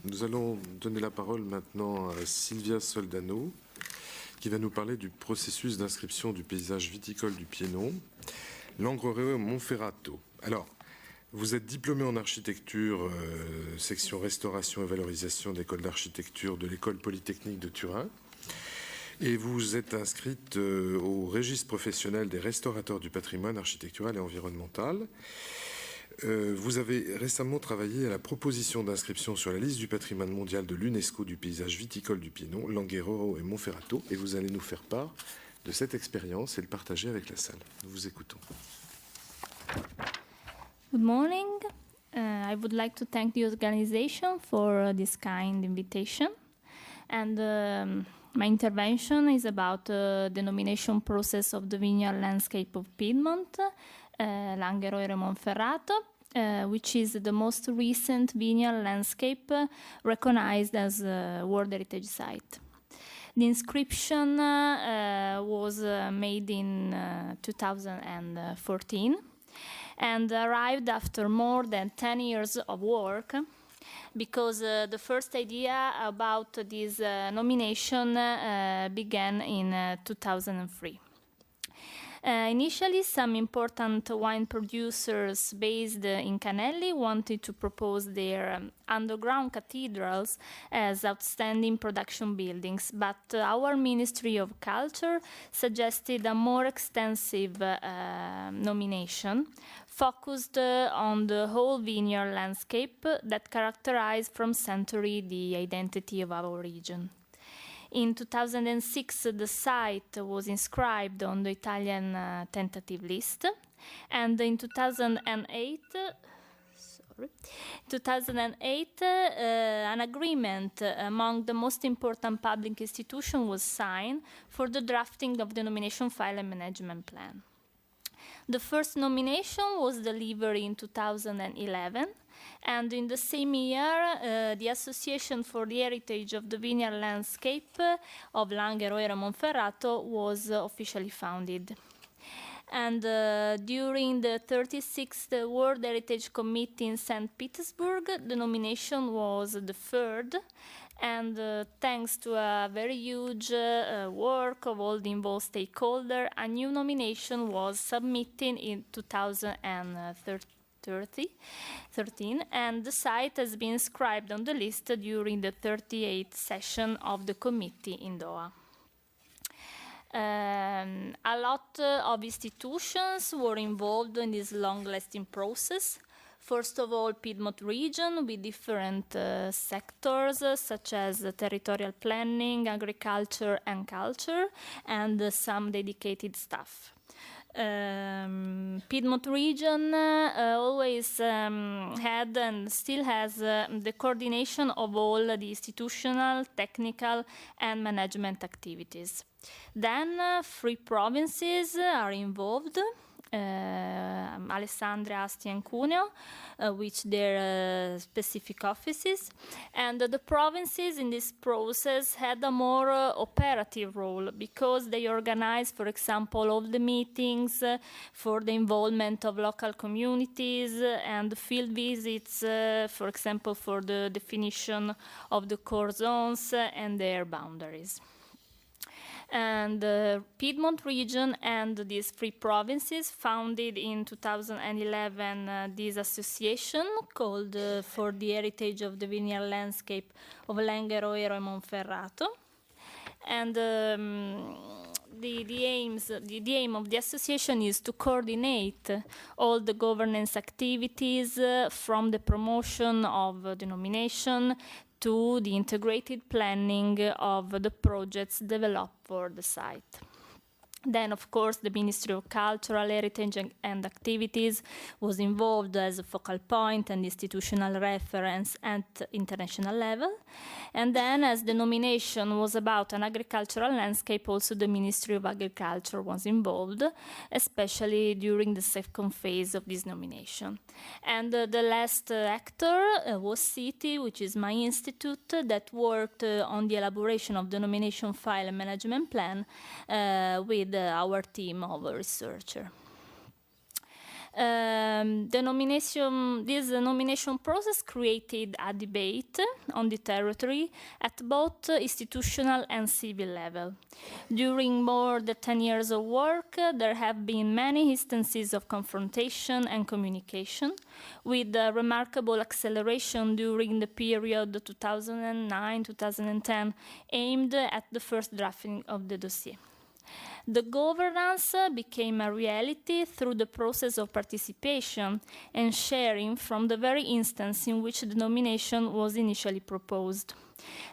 Nous allons donner la parole maintenant à Silvia SOLDANO, qui va nous parler du processus d'inscription du paysage viticole du Piedmont, Langhe-Roero and Monferrato. Alors, vous êtes diplômé en architecture, section restauration et valorisation d'école d'architecture de l'école polytechnique de Turin, et vous êtes inscrite au registre professionnel des restaurateurs du patrimoine architectural et environnemental. Vous avez récemment travaillé à la proposition d'inscription sur la liste du patrimoine mondial de l'UNESCO du paysage viticole du Piedmont, Langhe-Roero and Monferrato, et vous allez nous faire part de cette expérience et le partager avec la salle. Nous vous écoutons. Good morning. I would like to thank the organization for this kind invitation. And my intervention is about the nomination process of the vineyard landscape of Piedmont, Langhe-Roero and Monferrato, which is the most recent vineyard landscape recognized as a World Heritage Site. The inscription was made in 2014 and arrived after more than 10 years of work, because the first idea about this nomination began in 2003. Initially, some important wine producers based in Canelli wanted to propose their underground cathedrals as outstanding production buildings, but our Ministry of Culture suggested a more extensive nomination focused on the whole vineyard landscape that characterized from century the identity of our region. In 2006, the site was inscribed on the Italian tentative list, and in 2008, an agreement among the most important public institutions was signed for the drafting of the nomination file and management plan. The first nomination was delivered in 2011, and in the same year, the Association for the Heritage of the Vineyard Landscape of Langhe-Roero and Monferrato was officially founded. And during the 36th World Heritage Committee in St. Petersburg, the nomination was deferred, and thanks to a very huge work of all the involved stakeholders, a new nomination was submitted in 2013, and the site has been inscribed on the list during the 38th session of the committee in Doha. A lot of institutions were involved in this long-lasting process. First of all, Piedmont region with different sectors such as territorial planning, agriculture and culture, and some dedicated staff. Piedmont region always had and still has the coordination of all the institutional, technical and management activities. Then 3 provinces are involved, Alessandria, Asti and Cuneo, with their specific offices, and the provinces in this process had a more operative role because they organized, for example, all the meetings for the involvement of local communities and field visits, for example, for the definition of the core zones and their boundaries. And the Piedmont region and these 3 provinces founded in 2011 this association called For the Heritage of the Vineyard Landscape of Langhe-Roero and Monferrato. And the aim of the association is to coordinate all the governance activities from the promotion of the nomination to the integrated planning of the projects developed for the site. Then, of course, the Ministry of Cultural Heritage and Activities was involved as a focal point and institutional reference at international level. And then, as the nomination was about an agricultural landscape, also the Ministry of Agriculture was involved, especially during the second phase of this nomination. And the last actor was CITI, which is my institute, that worked on the elaboration of the nomination file and management plan with our team of researchers. This nomination process created a debate on the territory at both institutional and civil level. During more than 10 years of work, there have been many instances of confrontation and communication, with remarkable acceleration during the period 2009-2010, aimed at the first drafting of the dossier. The governance became a reality through the process of participation and sharing from the very instance in which the nomination was initially proposed.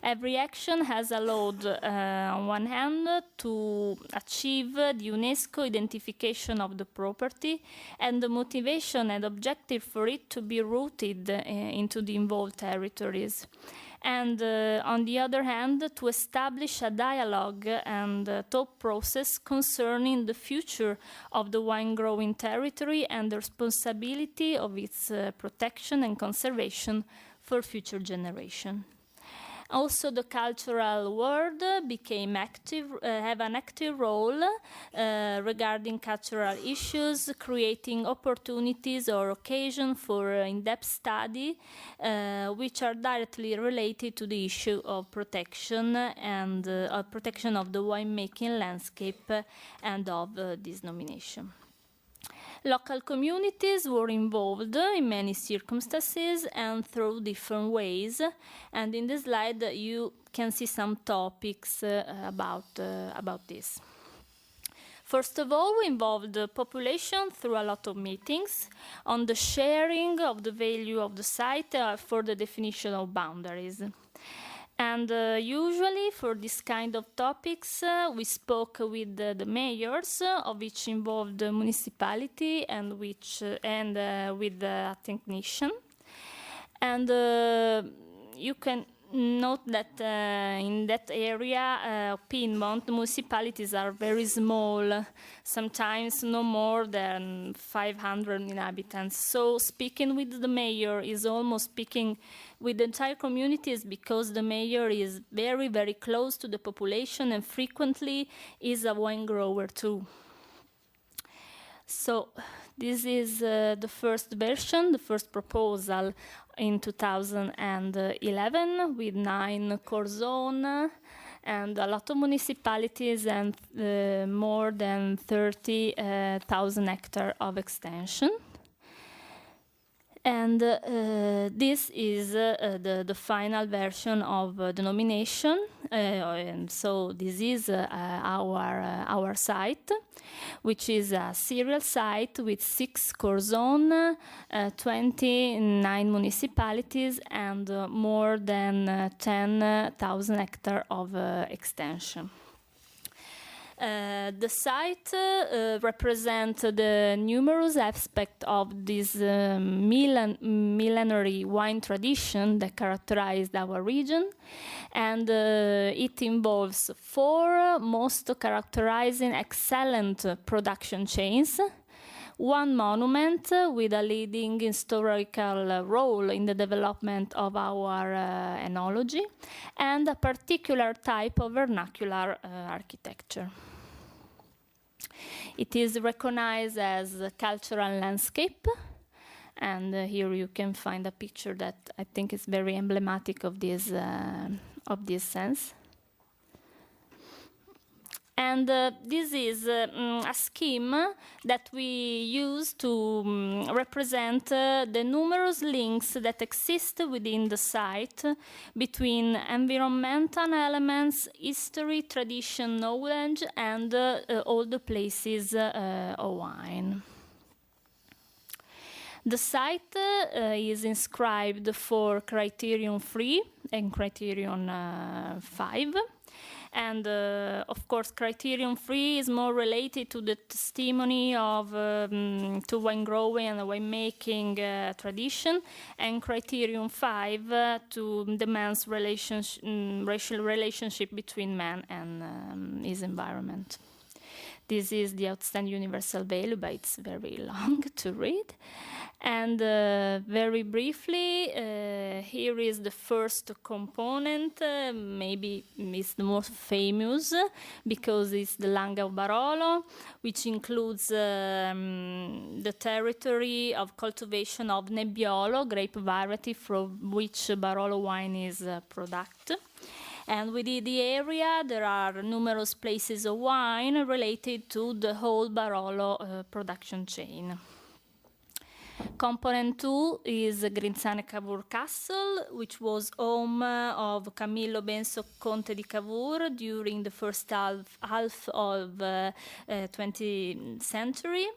Every action has allowed, on one hand, to achieve the UNESCO identification of the property and the motivation and objective for it to be rooted into the involved territories. And on the other hand, to establish a dialogue and thought process concerning the future of the wine-growing territory and the responsibility of its protection and conservation for future generations. Also, the cultural world became active, have an active role regarding cultural issues, creating opportunities or occasion for in-depth study, which are directly related to the issue of protection and protection of the winemaking landscape and of this nomination. Local communities were involved in many circumstances and through different ways. And in this slide, you can see some topics about this. First of all, we involved the population through a lot of meetings on the sharing of the value of the site for the definition of boundaries. And usually for this kind of topics, we spoke with the mayors of each involved municipality and with a technician. And you can note that in that area, Piedmont, municipalities are very small, sometimes no more than 500 inhabitants. So speaking with the mayor is almost speaking with the entire communities, because the mayor is very, very close to the population and frequently is a wine grower too. So this is the first version, the first proposal in 2011 with 9 core zones and a lot of municipalities and more than 30,000 hectares of extension. And this is the final version of the nomination. And so this is our site, which is a serial site with 6 core zones, 29 municipalities, and more than 10,000 hectares of extension. The site represents the numerous aspects of this millenary wine tradition that characterized our region, and it involves 4 most characterizing excellent production chains, 1 monument with a leading historical role in the development of our enology, and a particular type of vernacular architecture. It is recognized as a cultural landscape, and here you can find a picture that I think is very emblematic of this sense. And this is a scheme that we use to represent the numerous links that exist within the site between environmental elements, history, tradition, knowledge, and all the places of wine. The site is inscribed for Criterion 3 and Criterion 5. And of course, Criterion 3 is more related to the testimony of to wine growing and winemaking tradition, and Criterion 5 to the man's racial relationship between man and his environment. This is the outstanding universal value, but it's very long to read. And very briefly, here is the first component, maybe it's the most famous because it's the Langhe of Barolo, which includes the territory of cultivation of Nebbiolo, grape variety from which Barolo wine is a product. And within the area, there are numerous places of wine related to the whole Barolo production chain. Component 2 is Grinzane Cavour Castle, which was home of Camillo Benso Conte di Cavour during the first half of 20th century.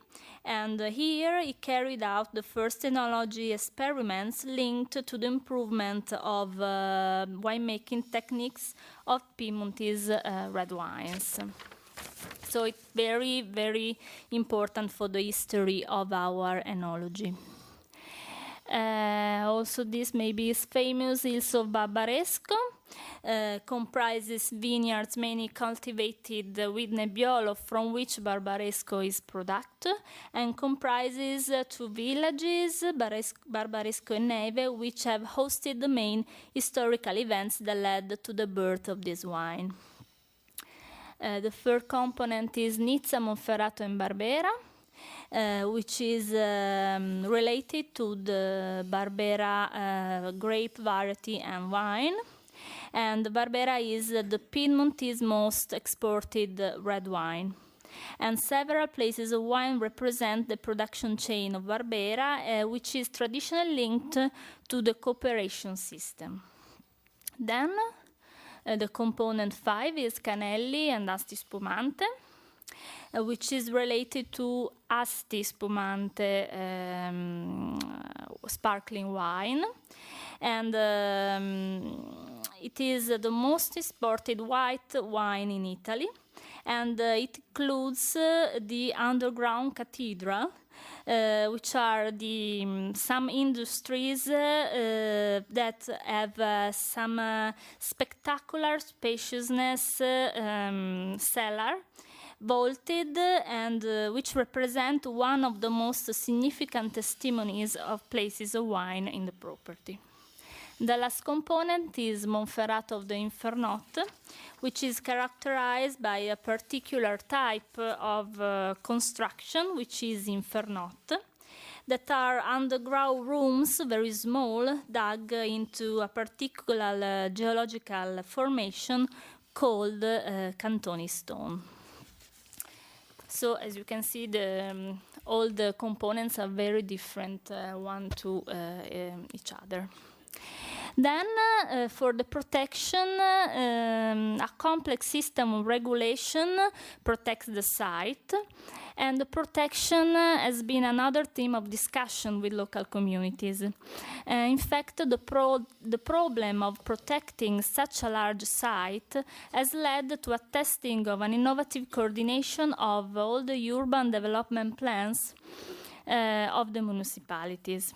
And here he carried out the first enology experiments linked to the improvement of winemaking techniques of Piedmontese red wines. So it's very, very important for the history of our enology. Also, this maybe is famous Hills of Barbaresco, comprises vineyards mainly cultivated with Nebbiolo, from which Barbaresco is product, and comprises 2 villages, Barbaresco and Neve, which have hosted the main historical events that led to the birth of this wine. The third component is Nizza, Monferrato and Barbera, which is related to the Barbera grape variety and wine. And Barbera is the Piedmontese most exported red wine. And several places of wine represent the production chain of Barbera, which is traditionally linked to the cooperation system. Then, the component 5 is Canelli and Asti Spumante, which is related to Asti Spumante sparkling wine. And it is the most exported white wine in Italy. And it includes the underground cathedral, which are some industries that have some spectacular spaciousness cellar, vaulted, and which represent one of the most significant testimonies of places of wine in the property. The last component is Monferrato of the Infernotte, which is characterized by a particular type of construction, which is Infernotte, that are underground rooms, very small, dug into a particular geological formation called Cantoni stone. So, as you can see, all the components are very different one to each other. Then, for the protection, a complex system of regulation protects the site, and the protection has been another theme of discussion with local communities. In fact, the problem of protecting such a large site has led to a testing of an innovative coordination of all the urban development plans of the municipalities.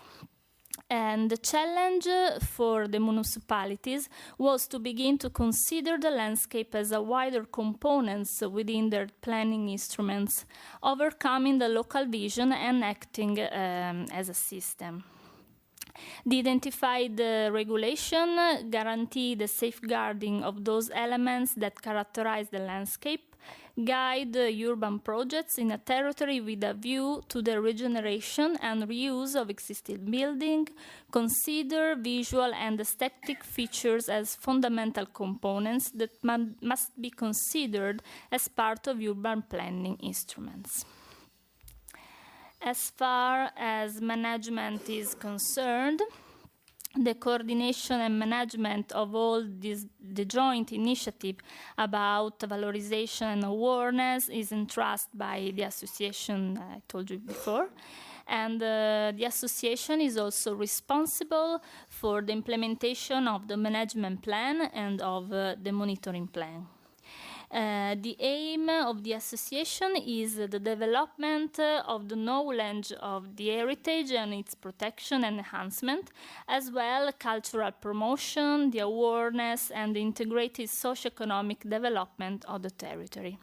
And the challenge for the municipalities was to begin to consider the landscape as a wider components within their planning instruments, overcoming the local vision and acting as a system. The identified regulation guarantee the safeguarding of those elements that characterize the landscape, guide urban projects in a territory with a view to the regeneration and reuse of existing building, consider visual and aesthetic features as fundamental components that must be considered as part of urban planning instruments. As far as management is concerned, the coordination and management of all the joint initiative about valorization and awareness is entrusted by the association I told you before. And the association is also responsible for the implementation of the management plan and of the monitoring plan. The aim of the association is the development of the knowledge of the heritage and its protection and enhancement, as well cultural promotion, the awareness, and the integrated socio-economic development of the territory.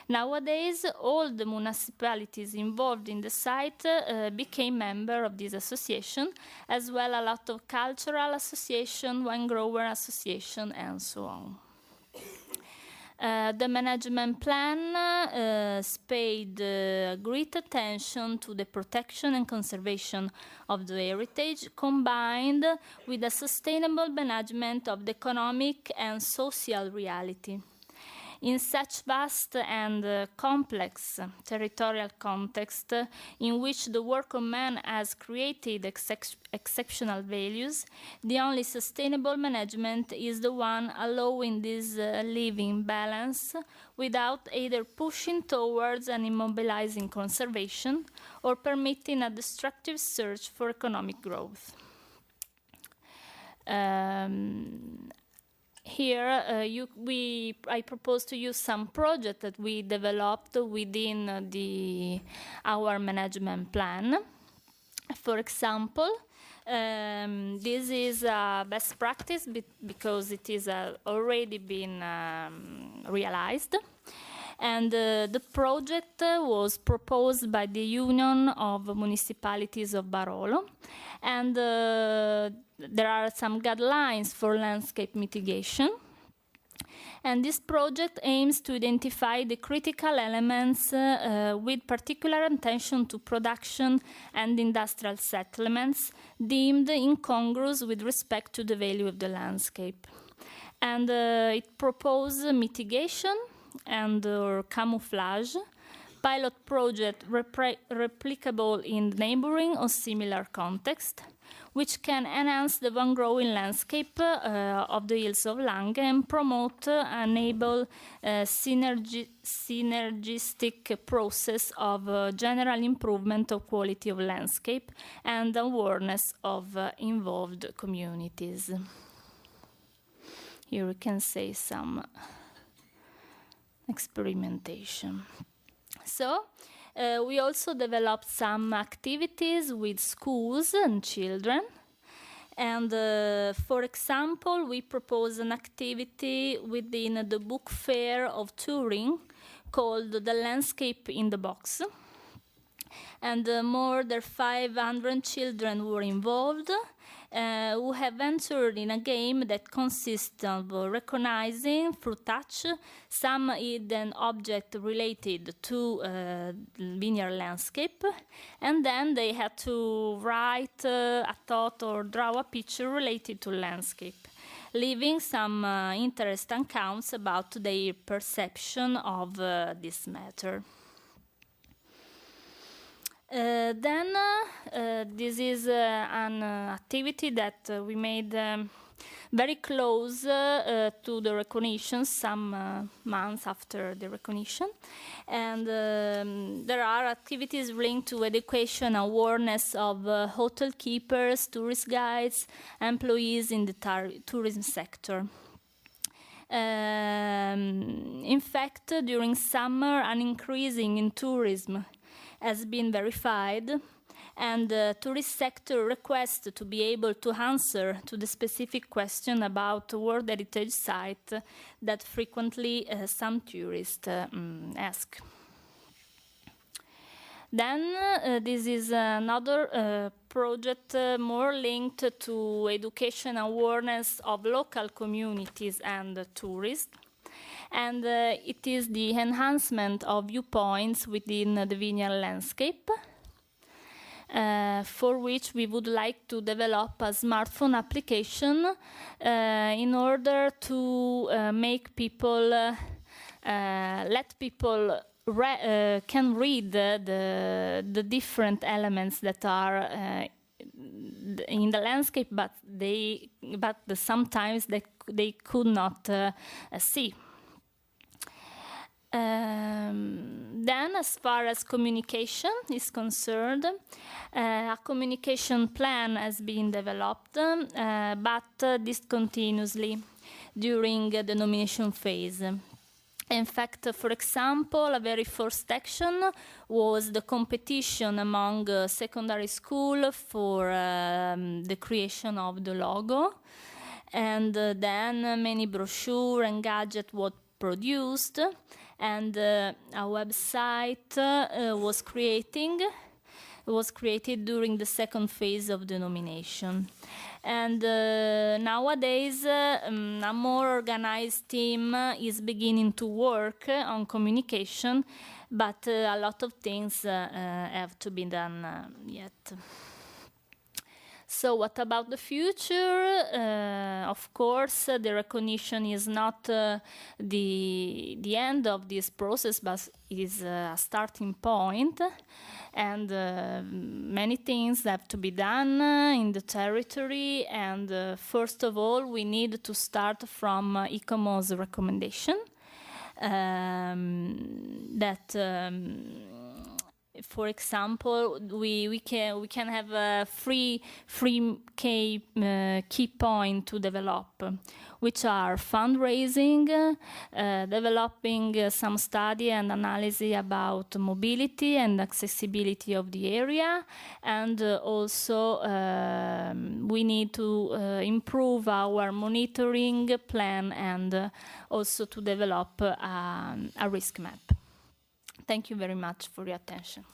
Nowadays, all the municipalities involved in the site became members of this association, as well a lot of cultural association, wine grower association, and so on. The management plan paid great attention to the protection and conservation of the heritage, combined with a sustainable management of the economic and social reality. In such vast and complex territorial context in which the work of man has created exceptional values, the only sustainable management is the one allowing this living balance without either pushing towards an immobilizing conservation or permitting a destructive search for economic growth. Here, I propose to you some projects that we developed within our management plan. For example, this is a best practice because it is already been realized. And the project was proposed by the Union of Municipalities of Barolo. And there are some guidelines for landscape mitigation. And this project aims to identify the critical elements with particular attention to production and industrial settlements deemed incongruous with respect to the value of the landscape. And it proposes mitigation and camouflage, pilot project replicable in neighboring or similar context, which can enhance the one-growing landscape of the hills of Langhe and promote enable synergistic process of general improvement of quality of landscape and awareness of involved communities. Here we can say some experimentation. So, we also developed some activities with schools and children. And for example, we propose an activity within the book fair of Turin called The Landscape in the Box. And more than 500 children were involved, who have entered in a game that consists of recognizing through touch some hidden object related to vineyard landscape, and then they had to write a thought or draw a picture related to landscape, leaving some interesting accounts about their perception of this matter. Then this is an activity that we made very close to the recognition, some months after the recognition. And there are activities linked to education, awareness of hotel keepers, tourist guides, employees in the tourism sector. In fact, during summer, an increase in tourism has been verified, and the tourist sector requests to be able to answer to the specific question about World Heritage Site that frequently some tourists ask. Then this is another project more linked to education awareness of local communities and tourists. And it is the enhancement of viewpoints within the vineyard landscape, for which we would like to develop a smartphone application in order to make people, let people can read the different elements that are in the landscape, but sometimes they could not see. Then, as far as communication is concerned, a communication plan has been developed, but discontinuously during the nomination phase. In fact, for example, a very first action was the competition among secondary school for the creation of the logo, and then many brochures and gadgets were produced, and a website was created during the second phase of the nomination. And nowadays, a more organized team is beginning to work on communication, but a lot of things have to be done yet. So what about the future? Of course, the recognition is not the end of this process, but is a starting point. And many things have to be done in the territory. And first of all, we need to start from ICOMOS recommendation for example, we can have a three key point to develop, which are fundraising, developing some study and analysis about mobility and accessibility of the area, and also we need to improve our monitoring plan and also to develop a risk map. Thank you very much for your attention.